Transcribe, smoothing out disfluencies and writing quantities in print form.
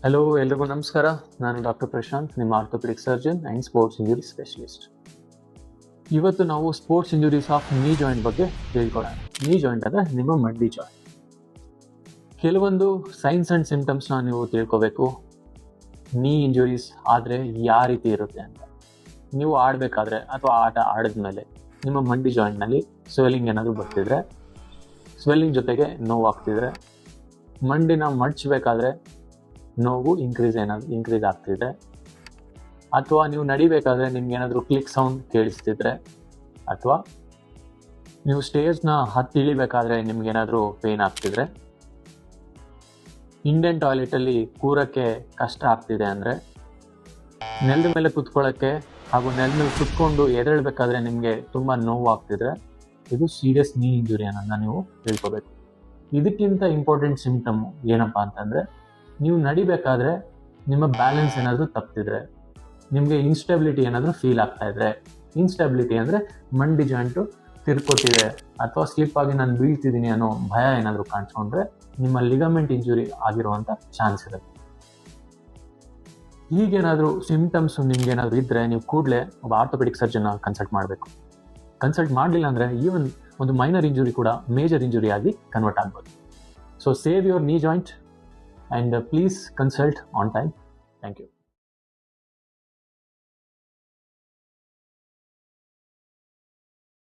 Hello, ಎಲ್ರಿಗೂ ನಮಸ್ಕಾರ. ನಾನು ಡಾಕ್ಟರ್ ಪ್ರಶಾಂತ್, ನಿಮ್ಮ orthopedic surgeon and sports injury specialist. ಇವತ್ತು ನಾವು sports injuries of knee joint ಬಗ್ಗೆ ತಿಳ್ಕೊಳ್ಳೋಣ. ನೀ ಜಾಯಿಂಟ್ ಅಂದರೆ ನಿಮ್ಮ ಮಂಡಿ ಜಾಯಿಂಟ್. ಕೆಲವೊಂದು ಸೈನ್ಸ್ ಆ್ಯಂಡ್ ಸಿಂಪ್ಟಮ್ಸ್ನ ನೀವು ತಿಳ್ಕೋಬೇಕು. ನೀ ಇಂಜುರೀಸ್ ಆದರೆ ಯಾವ ರೀತಿ ಇರುತ್ತೆ ಅಂತ. ನೀವು ಆಡಬೇಕಾದ್ರೆ ಅಥವಾ ಆಟ ಆಡಿದ್ಮೇಲೆ ನಿಮ್ಮ ಮಂಡಿ ಜಾಯಿಂಟ್ನಲ್ಲಿ ಸ್ವೆಲ್ಲಿಂಗ್ ಏನಾದರೂ ಬರ್ತಿದ್ರೆ, ಸ್ವೆಲ್ಲಿಂಗ್ ಜೊತೆಗೆ ನೋವು ಆಗ್ತಿದ್ರೆ, ಮಂಡಿನ ಮಡ್ಚಬೇಕಾದ್ರೆ ನೋವು ಇನ್ಕ್ರೀಸ್ ಆಗ್ತಿದೆ, ಅಥವಾ ನೀವು ನಡಿಬೇಕಾದ್ರೆ ನಿಮ್ಗೆ ಏನಾದರೂ ಕ್ಲಿಕ್ ಸೌಂಡ್ ಕೇಳಿಸ್ತಿದ್ರೆ, ಅಥವಾ ನೀವು ಸ್ಟೇಜ್ನ ಹತ್ತಿ ಇಳಿಬೇಕಾದ್ರೆ ನಿಮ್ಗೇನಾದರೂ ಪೇನ್ ಆಗ್ತಿದ್ರೆ, ಇಂಡಿಯನ್ ಟಾಯ್ಲೆಟಲ್ಲಿ ಕೂರಕ್ಕೆ ಕಷ್ಟ ಆಗ್ತಿದೆ ಅಂದರೆ, ನೆಲದ ಮೇಲೆ ಕುತ್ಕೊಳ್ಳೋಕ್ಕೆ ಹಾಗೂ ನೆಲದ ಮೇಲೆ ಕುತ್ಕೊಂಡು ಎದ್ದೇಳಬೇಕಾದ್ರೆ ನಿಮಗೆ ತುಂಬ ನೋವು ಆಗ್ತಿದ್ರೆ, ಇದು ಸೀರಿಯಸ್ ನೀ ಇಂಜುರಿ ಅನ್ನೋದನ್ನ ನೀವು ತಿಳ್ಕೊಬೇಕು. ಇದಕ್ಕಿಂತ ಇಂಪಾರ್ಟೆಂಟ್ ಸಿಂಪ್ಟಮು ಏನಪ್ಪ ಅಂತಂದರೆ, ನೀವು ನಡಿಬೇಕಾದ್ರೆ ನಿಮ್ಮ ಬ್ಯಾಲೆನ್ಸ್ ಏನಾದರೂ ತಪ್ಪಿದ್ರೆ, ನಿಮಗೆ ಇನ್ಸ್ಟೆಬಿಲಿಟಿ ಏನಾದರೂ ಫೀಲ್ ಆಗ್ತಾ ಇದ್ರೆ, ಇನ್ಸ್ಟೆಬಿಲಿಟಿ ಅಂದರೆ ಮಂಡಿ ಜಾಯಿಂಟು ತಿರ್ಕೋತಿದೆ ಅಥವಾ ಸ್ಲಿಪ್ ಆಗಿ ನಾನು ಬೀಳ್ತಿದ್ದೀನಿ ಅನ್ನೋ ಭಯ ಏನಾದರೂ ಕಾಣಿಸ್ಕೊಂಡ್ರೆ ನಿಮ್ಮ ಲಿಗಮೆಂಟ್ ಇಂಜುರಿ ಆಗಿರುವಂಥ ಚಾನ್ಸ್ ಇರುತ್ತೆ. ಈಗೇನಾದರೂ ಸಿಂಪ್ಟಮ್ಸು ನಿಮ್ಗೇನಾದರೂ ಇದ್ದರೆ ನೀವು ಕೂಡಲೇ ಒಬ್ಬ ಆರ್ಥೋಪೆಡಿಕ್ ಸರ್ಜನ್ನ ಕನ್ಸಲ್ಟ್ ಮಾಡಬೇಕು. ಕನ್ಸಲ್ಟ್ ಮಾಡಲಿಲ್ಲ ಅಂದರೆ ಈವನ್ ಒಂದು ಮೈನರ್ ಇಂಜುರಿ ಕೂಡ ಮೇಜರ್ ಇಂಜುರಿ ಆಗಿ ಕನ್ವರ್ಟ್ ಆಗ್ಬೋದು. ಸೊ ಸೇವ್ ಯುವರ್ ನೀ joint and please consult on time. Thank you.